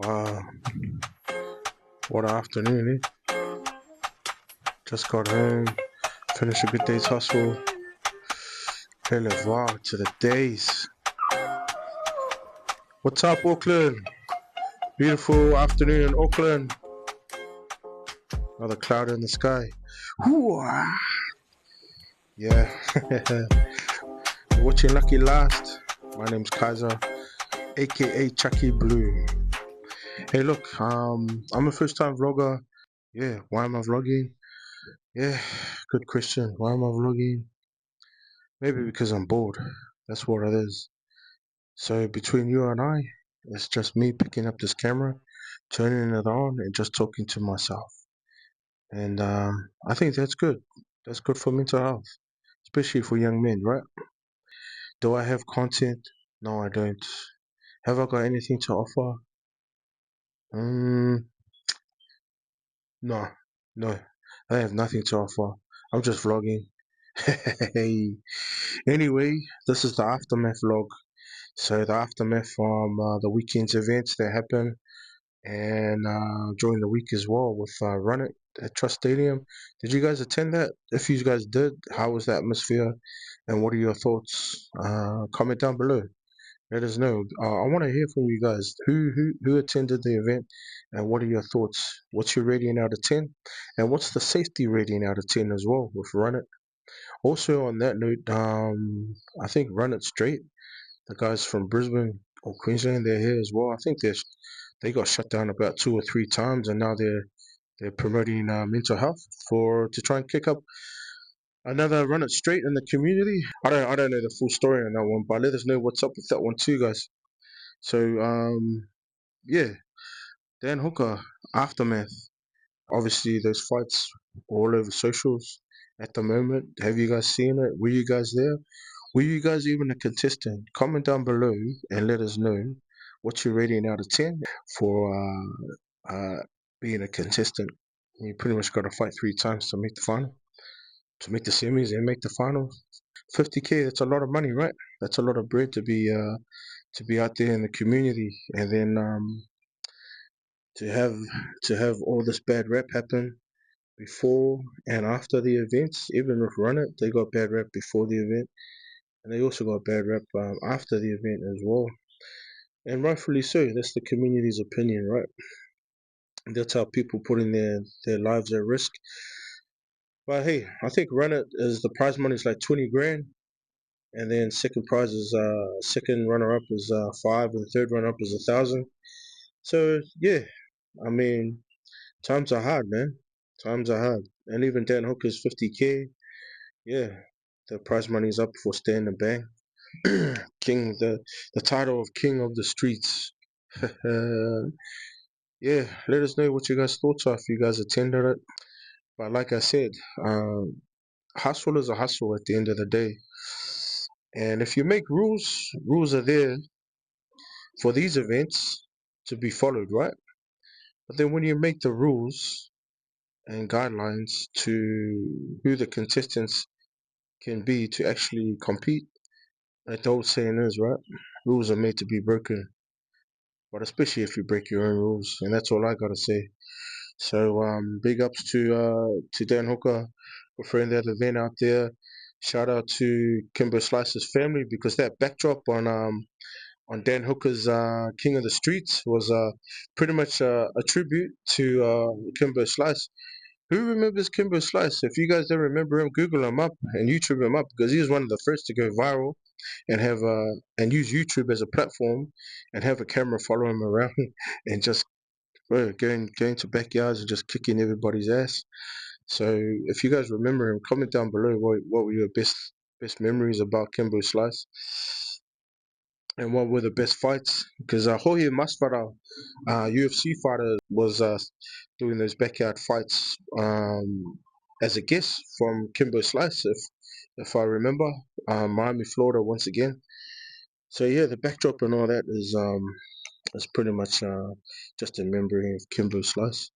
Wow, what an afternoon, eh? Just got home, finished a good day's hustle. Hey, wow, to the days. What's up, Auckland? Beautiful afternoon in Auckland. Another cloud in the sky. Whoo-ah. Yeah. Watching Lucky Last. My name's Kaiser, aka Chucky Blue. Hey, look, I'm a first-time vlogger. Yeah, why am I vlogging? Yeah, good question. Why am I vlogging? Maybe because I'm bored. That's what it is. So between you and I, it's just me picking up this camera, turning it on, and just talking to myself. And I think that's good. That's good for mental health, especially for young men, right? Do I have content? No, I don't. Have I got anything to offer? Mm, no, no. I have nothing to offer. I'm just vlogging. Hey. Anyway, this is the aftermath vlog. So the aftermath from the weekend's events that happened and during the week as well with RUNIT at Trust Stadium. Did you guys attend that? If you guys did, how was the atmosphere and what are your thoughts? Comment down below. Let us know. I want to hear from you guys. Who attended the event and what are your thoughts? What's your rating out of 10? And what's the safety rating out of 10 as well with RUNIT? Also on that note, I think RUNIT Straight, the guys from Brisbane or Queensland, they're here as well. I think they got shut down about 2 or 3 times, and now they're promoting mental health for to try and kick up another run it straight in the community. I don't know the full story on that one, but let us know what's up with that one too, guys. So yeah, Dan Hooker aftermath. Obviously, there's fights all over socials at the moment. Have you guys seen it? Were you guys there? Were you guys even a contestant? Comment down below and let us know what's your rating out of 10 for being a contestant. You pretty much got to fight 3 times to make the final, to make the semis and make the final. 50K, that's a lot of money, right? That's a lot of bread to be out there in the community, and then to have all this bad rap happen before and after the events. Even with Run It, they got bad rap before the event, and they also got bad rap after the event as well. And rightfully so. That's the community's opinion, right? That's how people putting their lives at risk. But hey, I think Run It is the prize money is like 20 grand, and then second prize is second runner up is 5, and third runner up is 1,000. So yeah, I mean times are hard, man. Times are hard, and even Dan Hooker's 50K. Yeah, the prize money is up for staying the bang. King, the title of King of the Streets. Yeah, let us know what you guys thoughts are if you guys attended it. But like I said, hustle is a hustle at the end of the day. And if you make rules, rules are there for these events to be followed, right? But then when you make the rules and guidelines to who the contestants can be to actually compete, like the old saying is, right? Rules are made to be broken, but especially if you break your own rules, and that's all I gotta say. So big ups to Dan Hooker for throwing that event out there. Shout out to Kimber Slice's family because that backdrop on Dan Hooker's King of the Streets was pretty much a tribute to Kimber Slice. Who remembers Kimber Slice? If you guys don't remember him, Google him up and YouTube him up because he was one of the first to go viral and have and use YouTube as a platform and have a camera follow him around and just going to backyards and just kicking everybody's ass. So if you guys remember him, comment down below what were your best memories about Kimbo Slice and what were the best fights. Because Jorge Masvidal, UFC fighter, was doing those backyard fights as a guest from Kimbo Slice, if I remember, Miami, Florida, once again. So yeah, the backdrop and all that is pretty much just a memory of Kimbo Slice.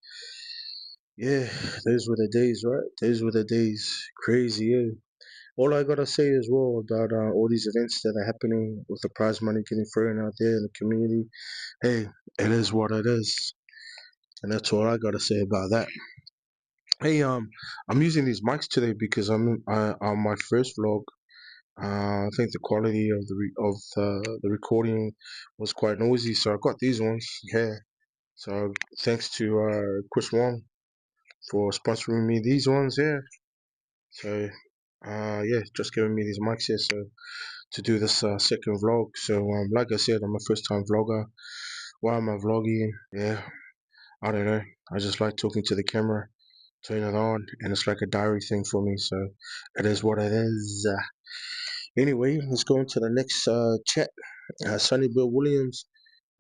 Yeah, those were the days, right? Those were the days. Crazy, yeah. All I gotta say as well about all these events that are happening with the prize money getting thrown out there in the community. Hey, It is what it is, and that's all I gotta say about that. Hey, I'm using these mics today because on my first vlog. I think the quality of the recording was quite noisy, so I got these ones here. So thanks to Chris Wong for sponsoring me these ones here. So yeah, just giving me these mics here so to do this second vlog. So like I said, I'm a first time vlogger. Why am I vlogging? Yeah, I don't know. I just like talking to the camera, turn it on, and it's like a diary thing for me. So it is what it is. Anyway, let's go into the next chat. Sonny Bill Williams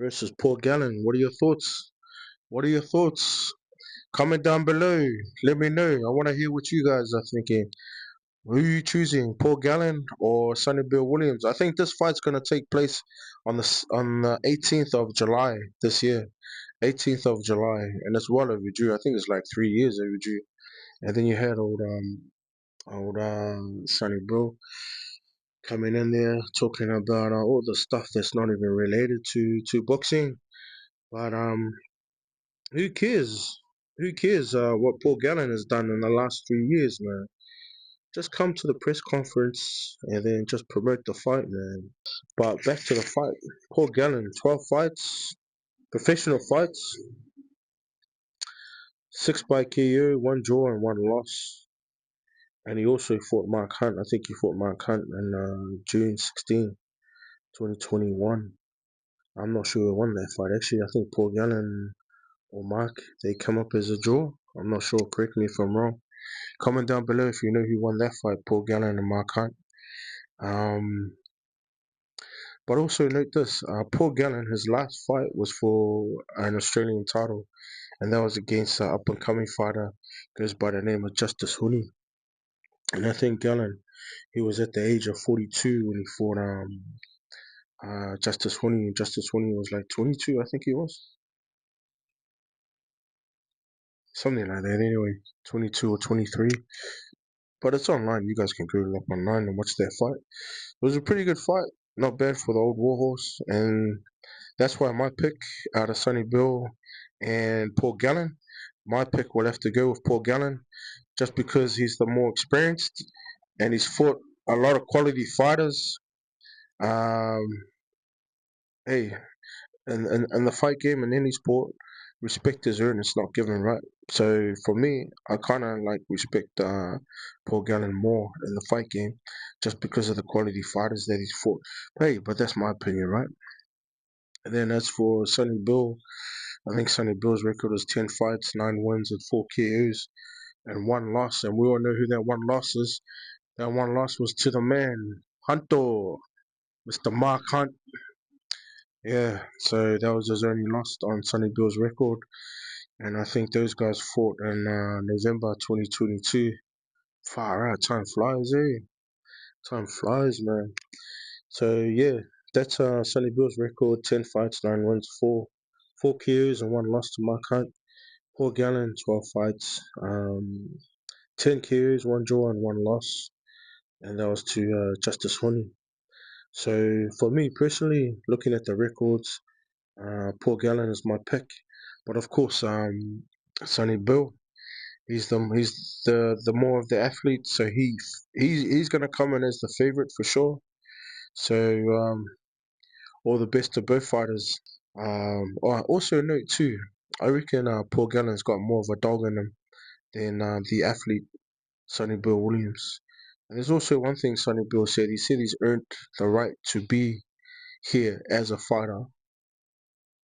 versus Paul Gallen. What are your thoughts? What are your thoughts? Comment down below. Let me know. I want to hear what you guys are thinking. Who are you choosing, Paul Gallen or Sonny Bill Williams? I think this fight's going to take place on the 18th of July this year. 18th of July, and it's well overdue. I think it's like 3 years overdue. And then you had old Sonny Bill coming in there talking about all the stuff that's not even related to boxing. But who cares? Who cares what Paul Gallen has done in the last 3 years, man? Just come to the press conference and then just promote the fight, man. But back to the fight. Paul Gallen, 12 fights, professional fights, 6 by KO, 1 draw and 1 loss. And he also fought Mark Hunt. I think he fought Mark Hunt in June 16, 2021. I'm not sure who won that fight. Actually, I think Paul Gallen or Mark, they come up as a draw. I'm not sure. Correct me if I'm wrong. Comment down below if you know who won that fight, Paul Gallen and Mark Hunt. Um, but also note this: Paul Gallen, his last fight was for an Australian title, and that was against an up-and-coming fighter goes by the name of Justice Huni. And I think Gallen, he was at the age of 42 when he fought Justice Huni. Justice Huni was like 22, I think he was. Something like that anyway, 22 or 23. But it's online. You guys can Google it up online and watch that fight. It was a pretty good fight. Not bad for the old Warhorse. And that's why my pick out of Sonny Bill and Paul Gallen, my pick will have to go with Paul Gallen just because he's the more experienced and he's fought a lot of quality fighters. Um, hey, in the fight game in any sport, respect is earned, it's not given, right? So for me, I kind of like respect Paul Gallen more in the fight game, just because of the quality fighters that he's fought. Hey, but that's my opinion, right? And then as for Sonny Bill, I think Sonny Bill's record was 10 fights, 9 wins, and 4 KOs, and 1 loss. And we all know who that 1 loss is. That 1 loss was to the man, Hunter, Mr. Mark Hunt. Yeah, so that was his only loss on Sonny Bill's record. And I think those guys fought in November 2022. Far out, time flies, eh? Time flies, man. So yeah, that's Sonny Bill's record: 10 fights, 9 wins, four KOs, and 1 loss to Mark Hunt. Paul Gallen, 12 fights, 10 KOs, 1 draw, and 1 loss, and that was to Justice Honey. So for me personally, looking at the records, Paul Gallen is my pick, but of course, Sonny Bill. He's the more of the athlete, so he's gonna come in as the favorite for sure. So all the best to both fighters. Also note too, I reckon Paul Gallen's got more of a dog in him than the athlete Sonny Bill Williams. And there's also one thing Sonny Bill said. He said he's earned the right to be here as a fighter,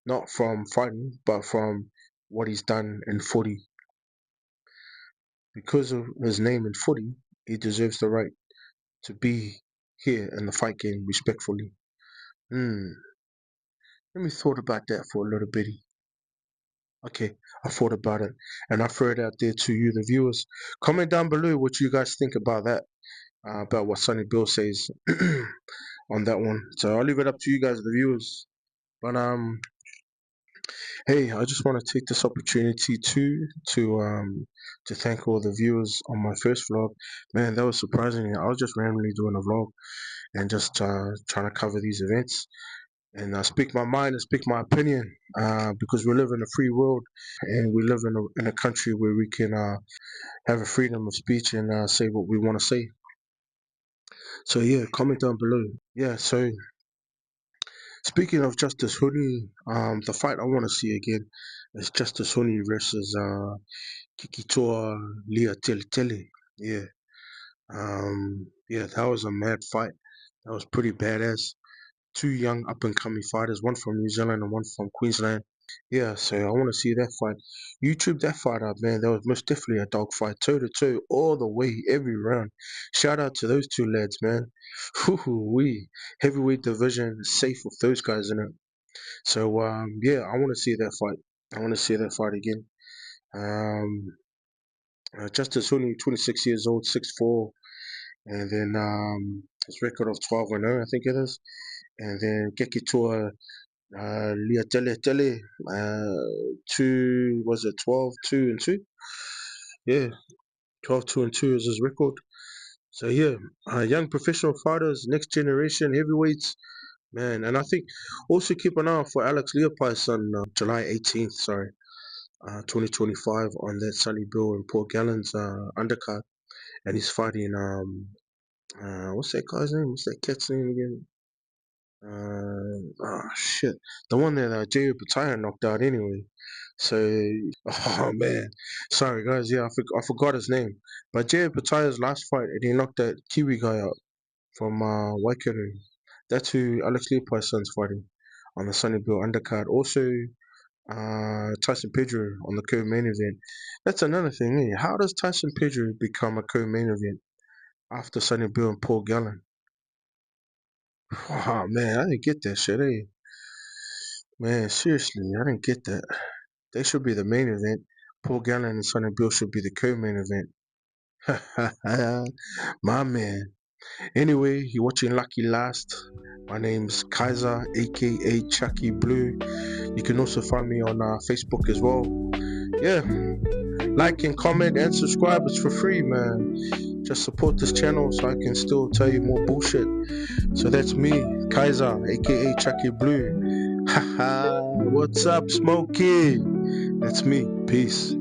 not from fighting, but from what he's done in footy. Because of his name in footy, he deserves the right to be here in the fight game respectfully. Let me thought about that for a little bitty. Okay, I thought about it and I throw it out there to you, the viewers. Comment down below what you guys think about that, about what Sonny Bill says on that one. So I'll leave it up to you guys, the viewers. But hey, I just want to take this opportunity to thank all the viewers on my first vlog. Man, that was surprising. I was just randomly doing a vlog and just trying to cover these events. and speak my mind and speak my opinion, because we live in a free world, and we live in a country where we can have a freedom of speech and say what we want to say. So yeah, comment down below. Yeah, so speaking of Justice Huni, the fight I want to see again is Justice Huni versus Kikitoa Lia Tele. Yeah. Yeah, that was a mad fight. That was pretty badass. Two young up and coming fighters, one from New Zealand and one from Queensland. Yeah, so I want to see that fight. YouTube that fight up, man. That was most definitely a dog fight, toe to toe, all the way, every round. Shout out to those two lads, man. We heavyweight division is safe with those guys in it. So yeah, I want to see that fight. I want to see that fight again. Um, Justice only 26 years old, 6'4", and then his record of 12-0, I think it is. And then Gekitua Liatele, two, was it 12-2-2? Yeah, 12-2-2 is his record. So yeah, young professional fighters, next generation heavyweights, man. And I think also keep an eye out for Alex Leopold's on July 18th, 2025, on that Sonny Bill and Paul Gallen's undercard, and he's fighting what's that guy's name? What's that cat's name again? Shit, the one that Jay Pataya knocked out anyway. So, oh man, sorry guys, yeah, I forgot his name. But Jay Pataya's last fight, he knocked that Kiwi guy out from Waikato. That's who Alex Leopold's son's fighting on the Sonny Bill undercard. Also, Tyson Pedro on the co-main event. That's another thing. Eh? How does Tyson Pedro become a co-main event after Sonny Bill and Paul Gallen? Oh man, I didn't get that shit. Eh? Man, seriously, I didn't get that. They should be the main event. Paul Gallen and Sonny Bill should be the co-main event. My man. Anyway, you're watching Lucky Last. My name's Kaiser, aka Chucky Blue. You can also find me on Facebook as well. Yeah, like and comment and subscribe. It's for free, man. Just support this channel so I can still tell you more bullshit. So that's me, Kaiser, aka Chucky Blue. Haha, what's up, Smokey? That's me. Peace.